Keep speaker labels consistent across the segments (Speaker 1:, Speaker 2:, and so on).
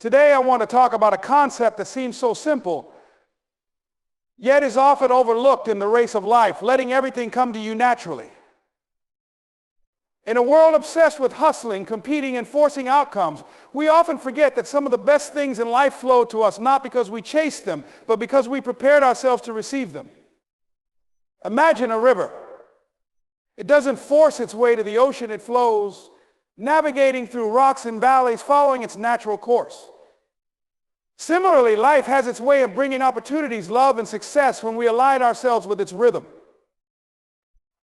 Speaker 1: Today I want to talk about a concept that seems so simple, yet is often overlooked in the race of life: letting everything come to you naturally. In a world obsessed with hustling, competing, and forcing outcomes, we often forget that some of the best things in life flow to us not because we chased them, but because we prepared ourselves to receive them. Imagine a river. It doesn't force its way to the ocean, it flows, navigating through rocks and valleys, following its natural course. Similarly, life has its way of bringing opportunities, love, and success when we align ourselves with its rhythm.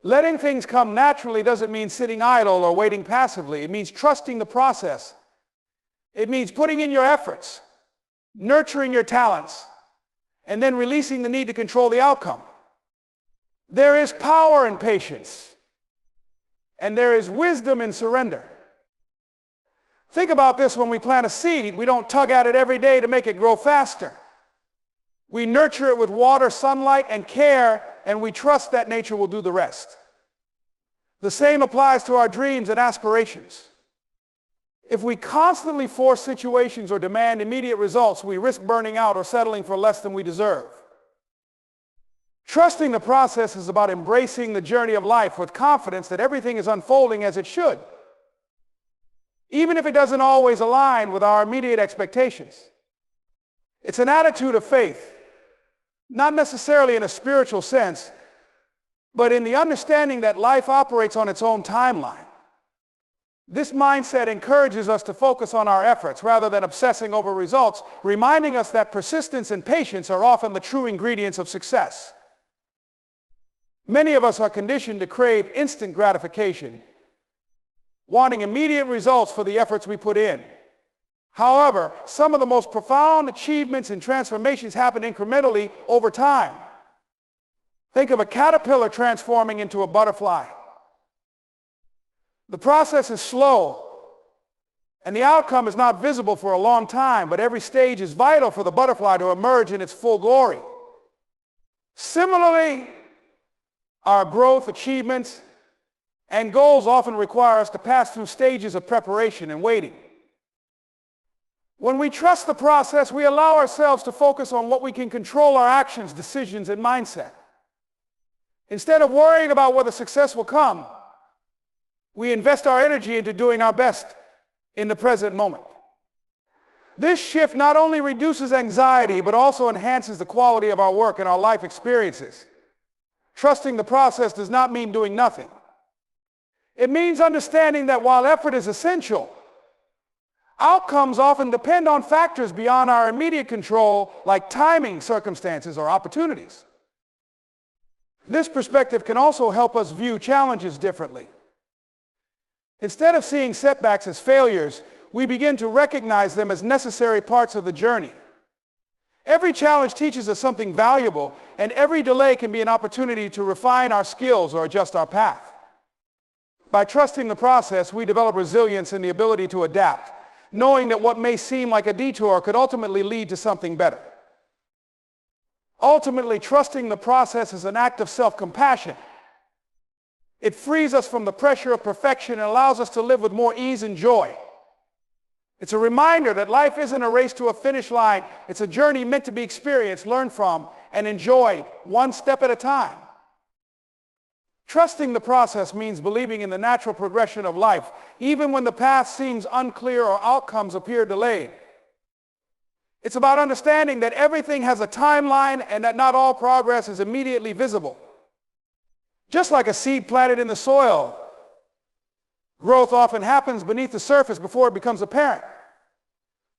Speaker 1: Letting things come naturally doesn't mean sitting idle or waiting passively. It means trusting the process. It means putting in your efforts, nurturing your talents, and then releasing the need to control the outcome. There is power in patience, and there is wisdom in surrender. Think about this: when we plant a seed, we don't tug at it every day to make it grow faster. We nurture it with water, sunlight, and care, and we trust that nature will do the rest. The same applies to our dreams and aspirations. If we constantly force situations or demand immediate results, we risk burning out or settling for less than we deserve. Trusting the process is about embracing the journey of life with confidence that everything is unfolding as it should, even if it doesn't always align with our immediate expectations. It's an attitude of faith, not necessarily in a spiritual sense, but in the understanding that life operates on its own timeline. This mindset encourages us to focus on our efforts rather than obsessing over results, reminding us that persistence and patience are often the true ingredients of success. Many of us are conditioned to crave instant gratification, wanting immediate results for the efforts we put in. However, some of the most profound achievements and transformations happen incrementally over time. Think of a caterpillar transforming into a butterfly. The process is slow, and the outcome is not visible for a long time, but every stage is vital for the butterfly to emerge in its full glory. Similarly, our growth, achievements, and goals often require us to pass through stages of preparation and waiting. When we trust the process, we allow ourselves to focus on what we can control: our actions, decisions, and mindset. Instead of worrying about whether success will come, we invest our energy into doing our best in the present moment. This shift not only reduces anxiety, but also enhances the quality of our work and our life experiences. Trusting the process does not mean doing nothing. It means understanding that while effort is essential, outcomes often depend on factors beyond our immediate control, like timing, circumstances, or opportunities. This perspective can also help us view challenges differently. Instead of seeing setbacks as failures, we begin to recognize them as necessary parts of the journey. Every challenge teaches us something valuable, and every delay can be an opportunity to refine our skills or adjust our path. By trusting the process, we develop resilience and the ability to adapt, knowing that what may seem like a detour could ultimately lead to something better. Ultimately, trusting the process is an act of self-compassion. It frees us from the pressure of perfection and allows us to live with more ease and joy. It's a reminder that life isn't a race to a finish line. It's a journey meant to be experienced, learned from, and enjoyed one step at a time. Trusting the process means believing in the natural progression of life, even when the path seems unclear or outcomes appear delayed. It's about understanding that everything has a timeline and that not all progress is immediately visible. Just like a seed planted in the soil, growth often happens beneath the surface before it becomes apparent.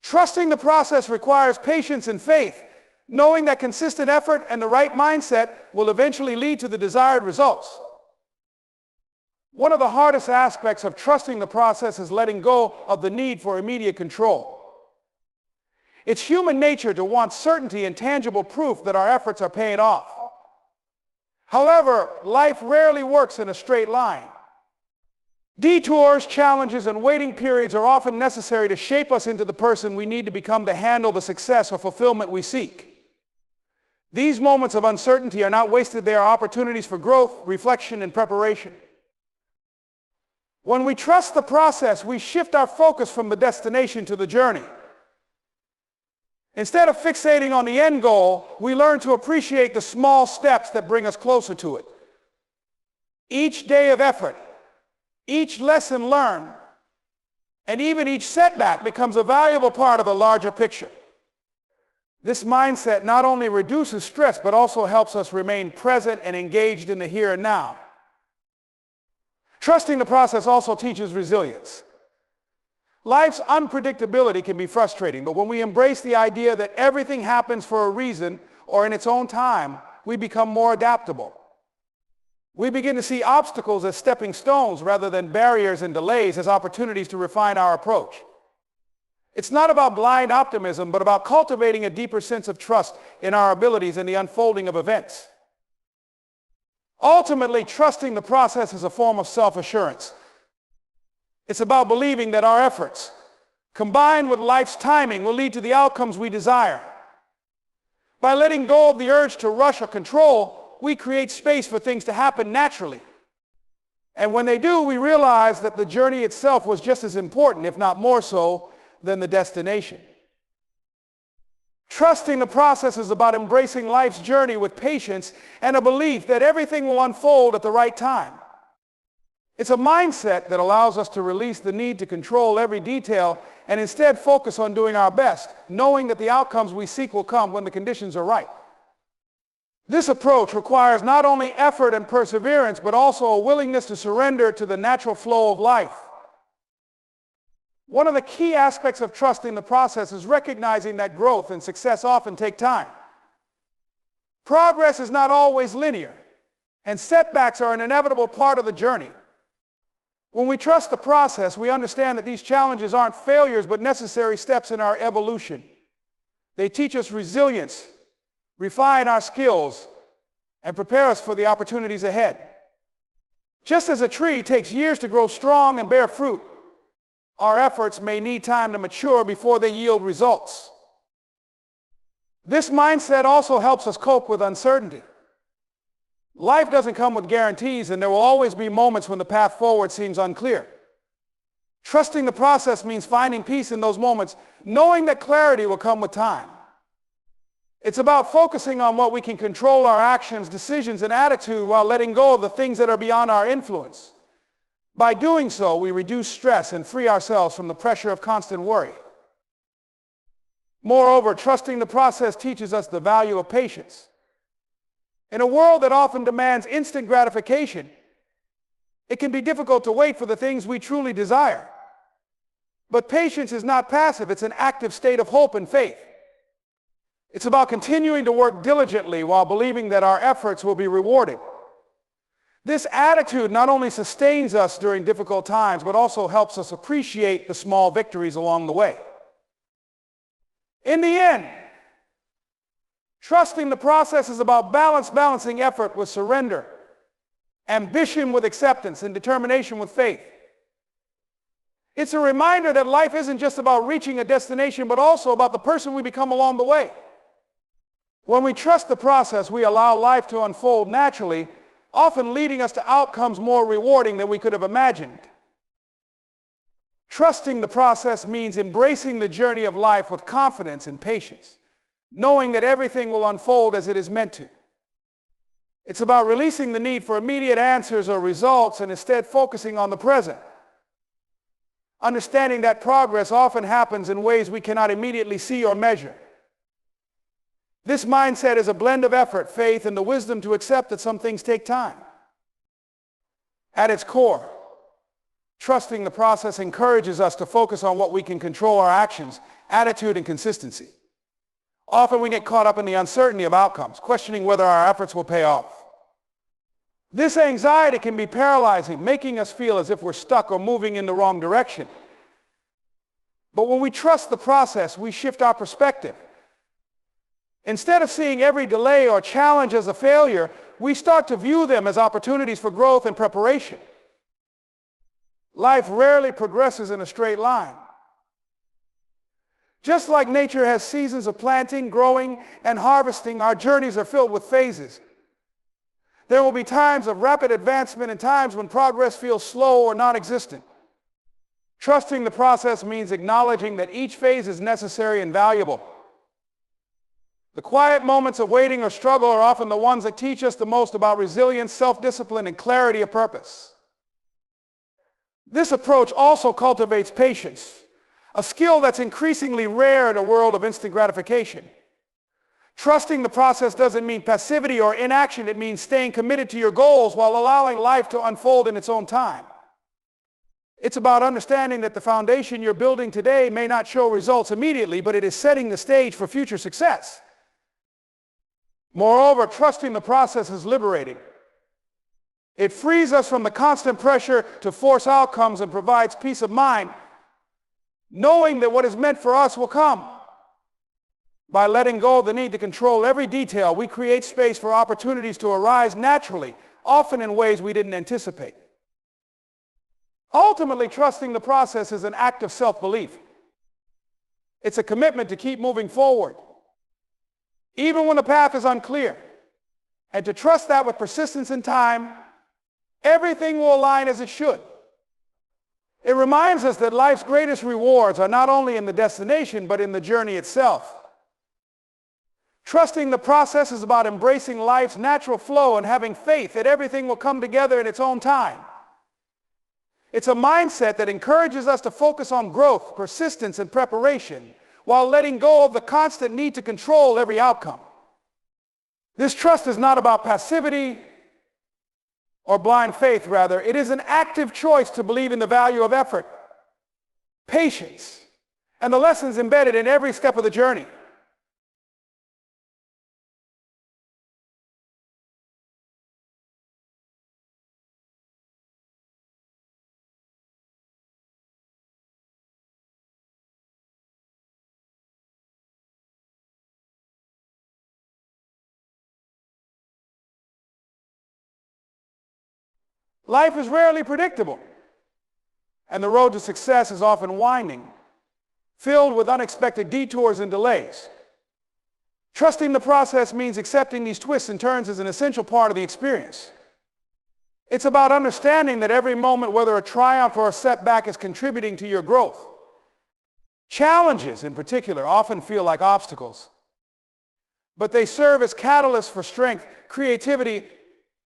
Speaker 1: Trusting the process requires patience and faith, knowing that consistent effort and the right mindset will eventually lead to the desired results. One of the hardest aspects of trusting the process is letting go of the need for immediate control. It's human nature to want certainty and tangible proof that our efforts are paying off. However, life rarely works in a straight line. Detours, challenges, and waiting periods are often necessary to shape us into the person we need to become to handle the success or fulfillment we seek. These moments of uncertainty are not wasted. They are opportunities for growth, reflection, and preparation. When we trust the process, we shift our focus from the destination to the journey. Instead of fixating on the end goal, we learn to appreciate the small steps that bring us closer to it. Each day of effort, each lesson learned, and even each setback becomes a valuable part of the larger picture. This mindset not only reduces stress, but also helps us remain present and engaged in the here and now. Trusting the process also teaches resilience. Life's unpredictability can be frustrating, but when we embrace the idea that everything happens for a reason or in its own time, we become more adaptable. We begin to see obstacles as stepping stones rather than barriers and delays as opportunities to refine our approach. It's not about blind optimism, but about cultivating a deeper sense of trust in our abilities and the unfolding of events. Ultimately, trusting the process is a form of self-assurance. It's about believing that our efforts, combined with life's timing, will lead to the outcomes we desire. By letting go of the urge to rush or control, we create space for things to happen naturally. And when they do, we realize that the journey itself was just as important, if not more so, than the destination. Trusting the process is about embracing life's journey with patience and a belief that everything will unfold at the right time. It's a mindset that allows us to release the need to control every detail and instead focus on doing our best, knowing that the outcomes we seek will come when the conditions are right. This approach requires not only effort and perseverance, but also a willingness to surrender to the natural flow of life. One of the key aspects of trusting the process is recognizing that growth and success often take time. Progress is not always linear, and setbacks are an inevitable part of the journey. When we trust the process, we understand that these challenges aren't failures, but necessary steps in our evolution. They teach us resilience, refine our skills, and prepare us for the opportunities ahead. Just as a tree takes years to grow strong and bear fruit, our efforts may need time to mature before they yield results. This mindset also helps us cope with uncertainty. Life doesn't come with guarantees, and there will always be moments when the path forward seems unclear. Trusting the process means finding peace in those moments, knowing that clarity will come with time. It's about focusing on what we can control: our actions, decisions, and attitude, while letting go of the things that are beyond our influence. By doing so, we reduce stress and free ourselves from the pressure of constant worry. Moreover, trusting the process teaches us the value of patience. In a world that often demands instant gratification, it can be difficult to wait for the things we truly desire. But patience is not passive, it's an active state of hope and faith. It's about continuing to work diligently while believing that our efforts will be rewarded. This attitude not only sustains us during difficult times, but also helps us appreciate the small victories along the way. In the end, trusting the process is about balancing effort with surrender, ambition with acceptance, and determination with faith. It's a reminder that life isn't just about reaching a destination, but also about the person we become along the way. When we trust the process, we allow life to unfold naturally, often leading us to outcomes more rewarding than we could have imagined. Trusting the process means embracing the journey of life with confidence and patience, knowing that everything will unfold as it is meant to. It's about releasing the need for immediate answers or results and instead focusing on the present. Understanding that progress often happens in ways we cannot immediately see or measure. This mindset is a blend of effort, faith, and the wisdom to accept that some things take time. At its core, trusting the process encourages us to focus on what we can control: our actions, attitude, and consistency. Often we get caught up in the uncertainty of outcomes, questioning whether our efforts will pay off. This anxiety can be paralyzing, making us feel as if we're stuck or moving in the wrong direction. But when we trust the process, we shift our perspective. Instead of seeing every delay or challenge as a failure, we start to view them as opportunities for growth and preparation. Life rarely progresses in a straight line. Just like nature has seasons of planting, growing, and harvesting, our journeys are filled with phases. There will be times of rapid advancement and times when progress feels slow or non-existent. Trusting the process means acknowledging that each phase is necessary and valuable. The quiet moments of waiting or struggle are often the ones that teach us the most about resilience, self-discipline, and clarity of purpose. This approach also cultivates patience, a skill that's increasingly rare in a world of instant gratification. Trusting the process doesn't mean passivity or inaction. It means staying committed to your goals while allowing life to unfold in its own time. It's about understanding that the foundation you're building today may not show results immediately, but it is setting the stage for future success. Moreover, trusting the process is liberating. It frees us from the constant pressure to force outcomes and provides peace of mind, knowing that what is meant for us will come. By letting go of the need to control every detail, we create space for opportunities to arise naturally, often in ways we didn't anticipate. Ultimately, trusting the process is an act of self-belief. It's a commitment to keep moving forward, even when the path is unclear, and to trust that with persistence and time, everything will align as it should. It reminds us that life's greatest rewards are not only in the destination, but in the journey itself. Trusting the process is about embracing life's natural flow and having faith that everything will come together in its own time. It's a mindset that encourages us to focus on growth, persistence, and preparation, while letting go of the constant need to control every outcome. This trust is not about passivity or blind faith, rather. It is an active choice to believe in the value of effort, patience, and the lessons embedded in every step of the journey. Life is rarely predictable, and the road to success is often winding, filled with unexpected detours and delays. Trusting the process means accepting these twists and turns as an essential part of the experience. It's about understanding that every moment, whether a triumph or a setback, is contributing to your growth. Challenges, in particular, often feel like obstacles, but they serve as catalysts for strength, creativity,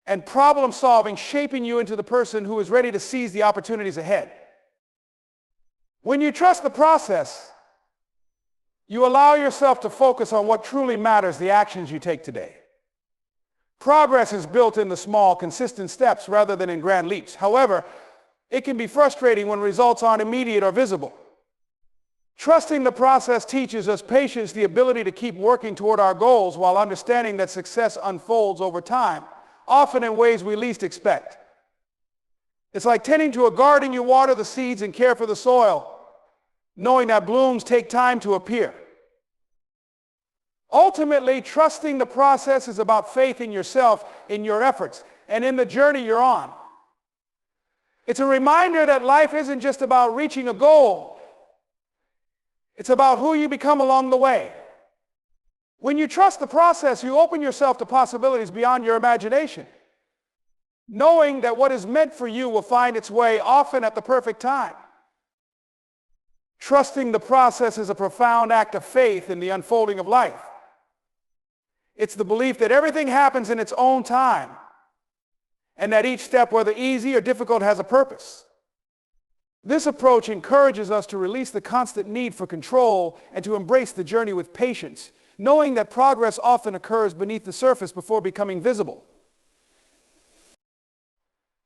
Speaker 1: and problem solving, shaping you into the person who is ready to seize the opportunities ahead. When you trust the process, you allow yourself to focus on what truly matters, the actions you take today. Progress is built in the small, consistent steps rather than in grand leaps. However, it can be frustrating when results aren't immediate or visible. Trusting the process teaches us patience, the ability to keep working toward our goals while understanding that success unfolds over time, often in ways we least expect. It's like tending to a garden. You water the seeds and care for the soil, knowing that blooms take time to appear. Ultimately, trusting the process is about faith in yourself, in your efforts, and in the journey you're on. It's a reminder that life isn't just about reaching a goal. It's about who you become along the way. When you trust the process, you open yourself to possibilities beyond your imagination, knowing that what is meant for you will find its way, often at the perfect time. Trusting the process is a profound act of faith in the unfolding of life. It's the belief that everything happens in its own time, and that each step, whether easy or difficult, has a purpose. This approach encourages us to release the constant need for control and to embrace the journey with patience, knowing that progress often occurs beneath the surface before becoming visible.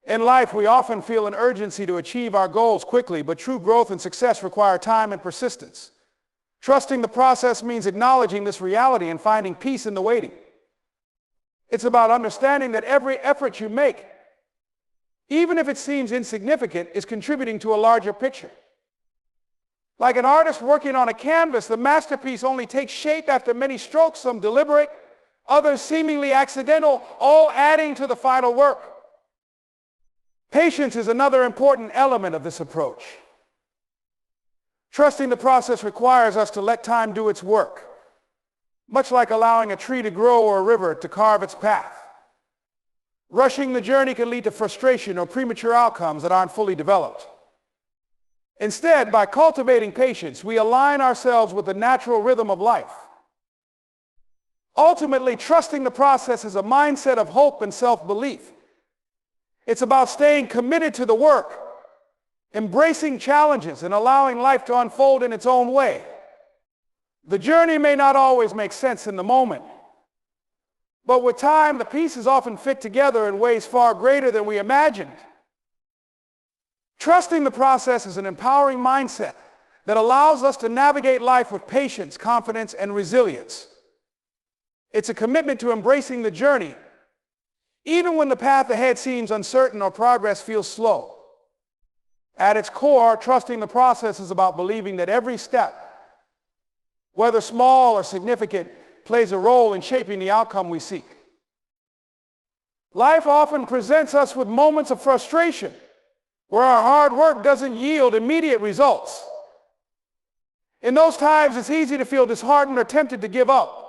Speaker 1: In life, we often feel an urgency to achieve our goals quickly, but true growth and success require time and persistence. Trusting the process means acknowledging this reality and finding peace in the waiting. It's about understanding that every effort you make, even if it seems insignificant, is contributing to a larger picture. Like an artist working on a canvas, the masterpiece only takes shape after many strokes, some deliberate, others seemingly accidental, all adding to the final work. Patience is another important element of this approach. Trusting the process requires us to let time do its work, much like allowing a tree to grow or a river to carve its path. Rushing the journey can lead to frustration or premature outcomes that aren't fully developed. Instead, by cultivating patience, we align ourselves with the natural rhythm of life. Ultimately, trusting the process is a mindset of hope and self-belief. It's about staying committed to the work, embracing challenges, and allowing life to unfold in its own way. The journey may not always make sense in the moment, but with time, the pieces often fit together in ways far greater than we imagined. Trusting the process is an empowering mindset that allows us to navigate life with patience, confidence, and resilience. It's a commitment to embracing the journey, even when the path ahead seems uncertain or progress feels slow. At its core, trusting the process is about believing that every step, whether small or significant, plays a role in shaping the outcome we seek. Life often presents us with moments of frustration, where our hard work doesn't yield immediate results. In those times, it's easy to feel disheartened or tempted to give up.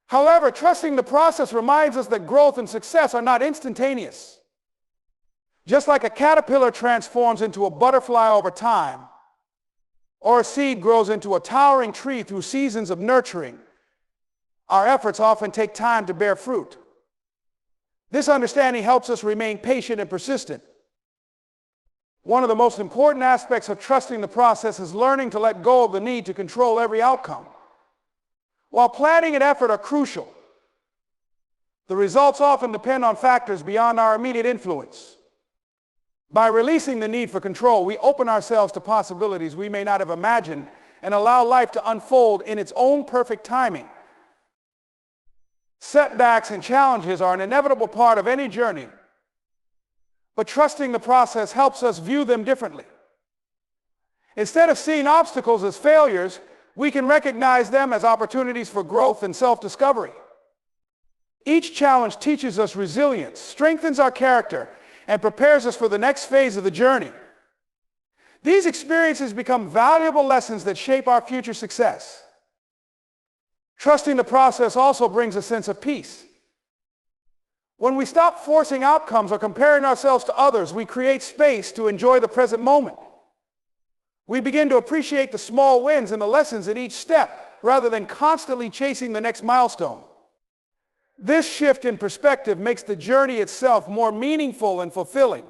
Speaker 1: However, trusting the process reminds us that growth and success are not instantaneous. Just like a caterpillar transforms into a butterfly over time, or a seed grows into a towering tree through seasons of nurturing, our efforts often take time to bear fruit. This understanding helps us remain patient and persistent. One of the most important aspects of trusting the process is learning to let go of the need to control every outcome. While planning and effort are crucial, the results often depend on factors beyond our immediate influence. By releasing the need for control, we open ourselves to possibilities we may not have imagined and allow life to unfold in its own perfect timing. Setbacks and challenges are an inevitable part of any journey, but trusting the process helps us view them differently. Instead of seeing obstacles as failures, we can recognize them as opportunities for growth and self-discovery. Each challenge teaches us resilience, strengthens our character, and prepares us for the next phase of the journey. These experiences become valuable lessons that shape our future success. Trusting the process also brings a sense of peace. When we stop forcing outcomes or comparing ourselves to others, we create space to enjoy the present moment. We begin to appreciate the small wins and the lessons at each step, rather than constantly chasing the next milestone. This shift in perspective makes the journey itself more meaningful and fulfilling.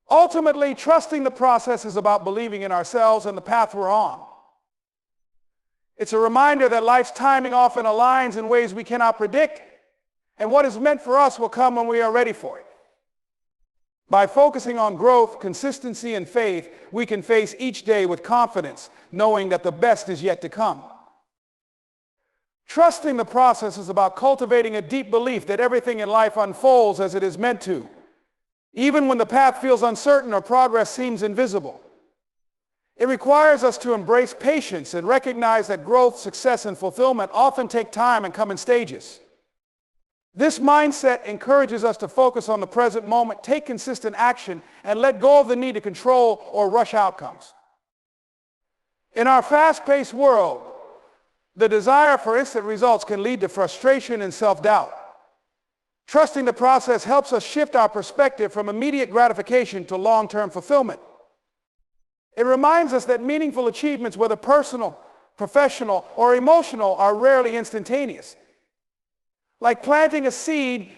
Speaker 1: Ultimately, trusting the process is about believing in ourselves and the path we're on. It's a reminder that life's timing often aligns in ways we cannot predict, and what is meant for us will come when we are ready for it. By focusing on growth, consistency, and faith, we can face each day with confidence, knowing that the best is yet to come. Trusting the process is about cultivating a deep belief that everything in life unfolds as it is meant to, even when the path feels uncertain or progress seems invisible. It requires us to embrace patience and recognize that growth, success, and fulfillment often take time and come in stages. This mindset encourages us to focus on the present moment, take consistent action, and let go of the need to control or rush outcomes. In our fast-paced world, the desire for instant results can lead to frustration and self-doubt. Trusting the process helps us shift our perspective from immediate gratification to long-term fulfillment. It reminds us that meaningful achievements, whether personal, professional, or emotional, are rarely instantaneous. Like planting a seed,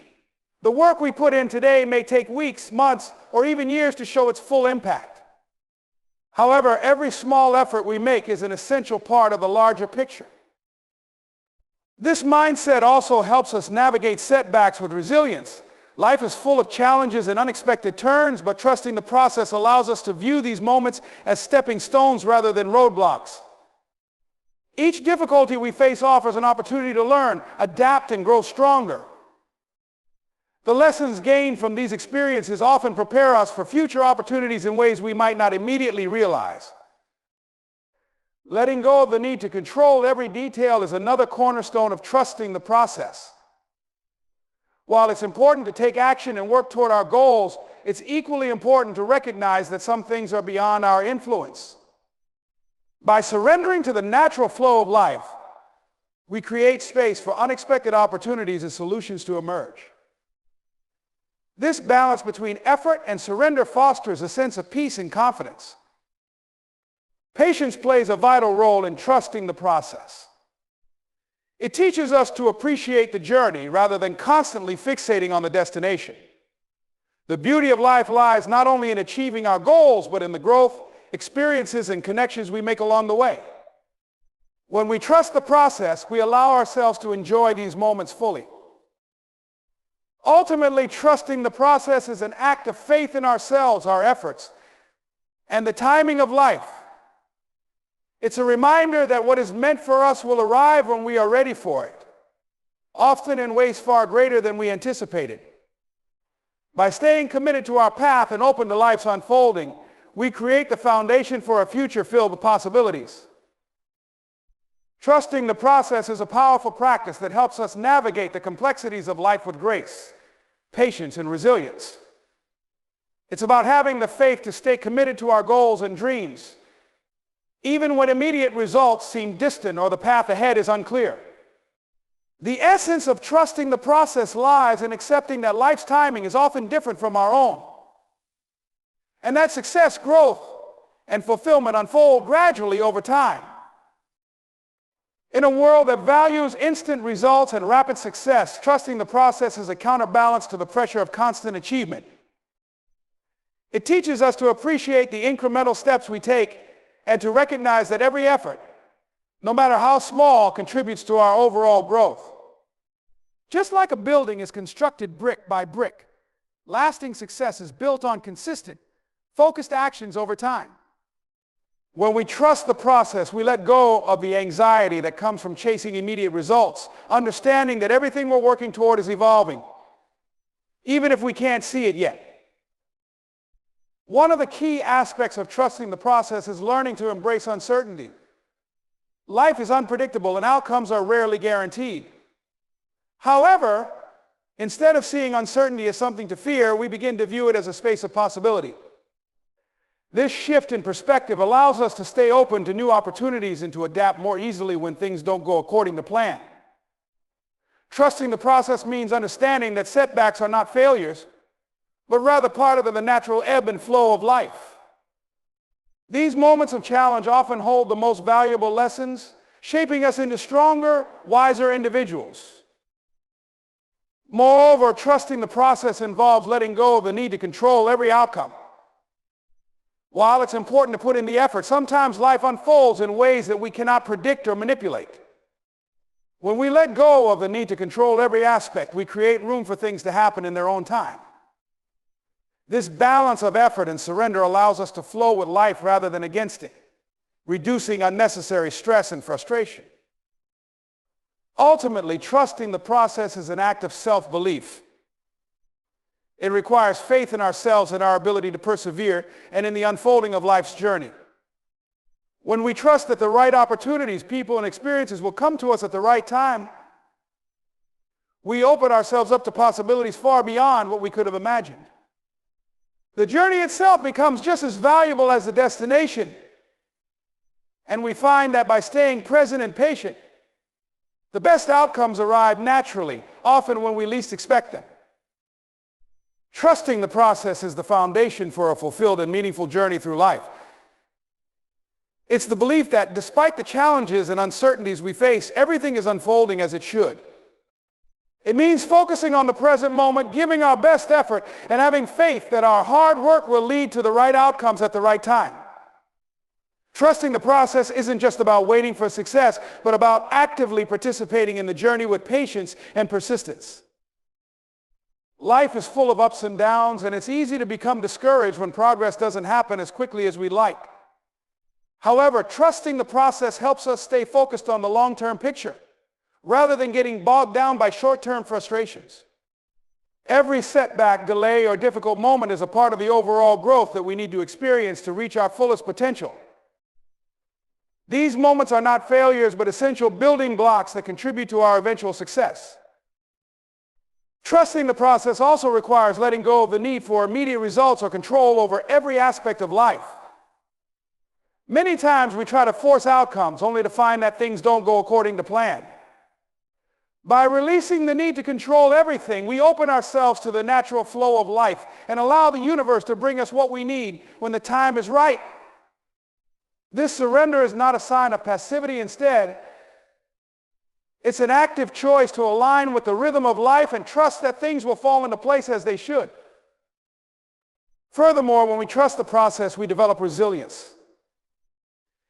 Speaker 1: the work we put in today may take weeks, months, or even years to show its full impact. However, every small effort we make is an essential part of the larger picture. This mindset also helps us navigate setbacks with resilience. Life is full of challenges and unexpected turns, but trusting the process allows us to view these moments as stepping stones rather than roadblocks. Each difficulty we face offers an opportunity to learn, adapt, and grow stronger. The lessons gained from these experiences often prepare us for future opportunities in ways we might not immediately realize. Letting go of the need to control every detail is another cornerstone of trusting the process. While it's important to take action and work toward our goals, it's equally important to recognize that some things are beyond our influence. By surrendering to the natural flow of life, we create space for unexpected opportunities and solutions to emerge. This balance between effort and surrender fosters a sense of peace and confidence. Patience plays a vital role in trusting the process. It teaches us to appreciate the journey rather than constantly fixating on the destination. The beauty of life lies not only in achieving our goals, but in the growth, experiences, and connections we make along the way. When we trust the process, we allow ourselves to enjoy these moments fully. Ultimately, trusting the process is an act of faith in ourselves, our efforts, and the timing of life. It's a reminder that what is meant for us will arrive when we are ready for it, often in ways far greater than we anticipated. By staying committed to our path and open to life's unfolding, we create the foundation for a future filled with possibilities. Trusting the process is a powerful practice that helps us navigate the complexities of life with grace, patience, and resilience. It's about having the faith to stay committed to our goals and dreams, even when immediate results seem distant or the path ahead is unclear. The essence of trusting the process lies in accepting that life's timing is often different from our own, and that success, growth, and fulfillment unfold gradually over time. In a world that values instant results and rapid success, trusting the process is a counterbalance to the pressure of constant achievement. It teaches us to appreciate the incremental steps we take and to recognize that every effort, no matter how small, contributes to our overall growth. Just like a building is constructed brick by brick, lasting success is built on consistent, focused actions over time. When we trust the process, we let go of the anxiety that comes from chasing immediate results, understanding that everything we're working toward is evolving, even if we can't see it yet. One of the key aspects of trusting the process is learning to embrace uncertainty. Life is unpredictable and outcomes are rarely guaranteed. However, instead of seeing uncertainty as something to fear, we begin to view it as a space of possibility. This shift in perspective allows us to stay open to new opportunities and to adapt more easily when things don't go according to plan. Trusting the process means understanding that setbacks are not failures, but rather part of the natural ebb and flow of life. These moments of challenge often hold the most valuable lessons, shaping us into stronger, wiser individuals. Moreover, trusting the process involves letting go of the need to control every outcome. While it's important to put in the effort, sometimes life unfolds in ways that we cannot predict or manipulate. When we let go of the need to control every aspect, we create room for things to happen in their own time. This balance of effort and surrender allows us to flow with life rather than against it, reducing unnecessary stress and frustration. Ultimately, trusting the process is an act of self-belief. It requires faith in ourselves and our ability to persevere and in the unfolding of life's journey. When we trust that the right opportunities, people, and experiences will come to us at the right time, we open ourselves up to possibilities far beyond what we could have imagined. The journey itself becomes just as valuable as the destination, and we find that by staying present and patient, the best outcomes arrive naturally, often when we least expect them. Trusting the process is the foundation for a fulfilled and meaningful journey through life. It's the belief that despite the challenges and uncertainties we face, everything is unfolding as it should. It means focusing on the present moment, giving our best effort, and having faith that our hard work will lead to the right outcomes at the right time. Trusting the process isn't just about waiting for success, but about actively participating in the journey with patience and persistence. Life is full of ups and downs, and it's easy to become discouraged when progress doesn't happen as quickly as we'd like. However, trusting the process helps us stay focused on the long-term picture, rather than getting bogged down by short-term frustrations. Every setback, delay, or difficult moment is a part of the overall growth that we need to experience to reach our fullest potential. These moments are not failures, but essential building blocks that contribute to our eventual success. Trusting the process also requires letting go of the need for immediate results or control over every aspect of life. Many times we try to force outcomes only to find that things don't go according to plan. By releasing the need to control everything, we open ourselves to the natural flow of life and allow the universe to bring us what we need when the time is right. This surrender is not a sign of passivity. Instead, It's an active choice to align with the rhythm of life and trust that things will fall into place as they should. Furthermore, when we trust the process, we develop resilience.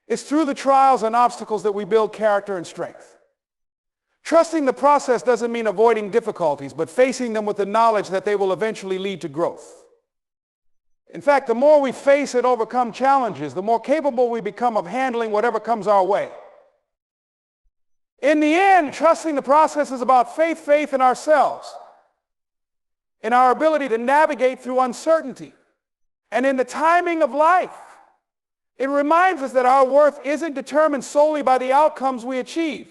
Speaker 1: It's through the trials and obstacles that we build character and strength. Trusting the process doesn't mean avoiding difficulties, but facing them with the knowledge that they will eventually lead to growth. In fact, the more we face and overcome challenges, the more capable we become of handling whatever comes our way. In the end, trusting the process is about faith in ourselves, in our ability to navigate through uncertainty, and in the timing of life. It reminds us that our worth isn't determined solely by the outcomes we achieve,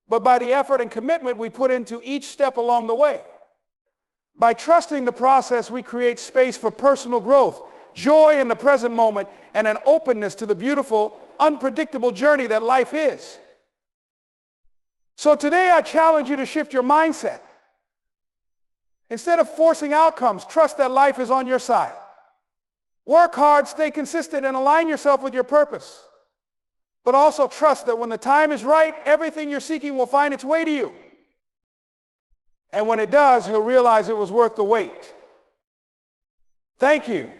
Speaker 1: but by the effort and commitment we put into each step along the way. By trusting the process, we create space for personal growth, joy in the present moment, and an openness to the beautiful, unpredictable journey that life is. So today I challenge you to shift your mindset. Instead of forcing outcomes, trust that life is on your side. Work hard, stay consistent, and align yourself with your purpose. But also trust that when the time is right, everything you're seeking will find its way to you. And when it does, you'll realize it was worth the wait. Thank you.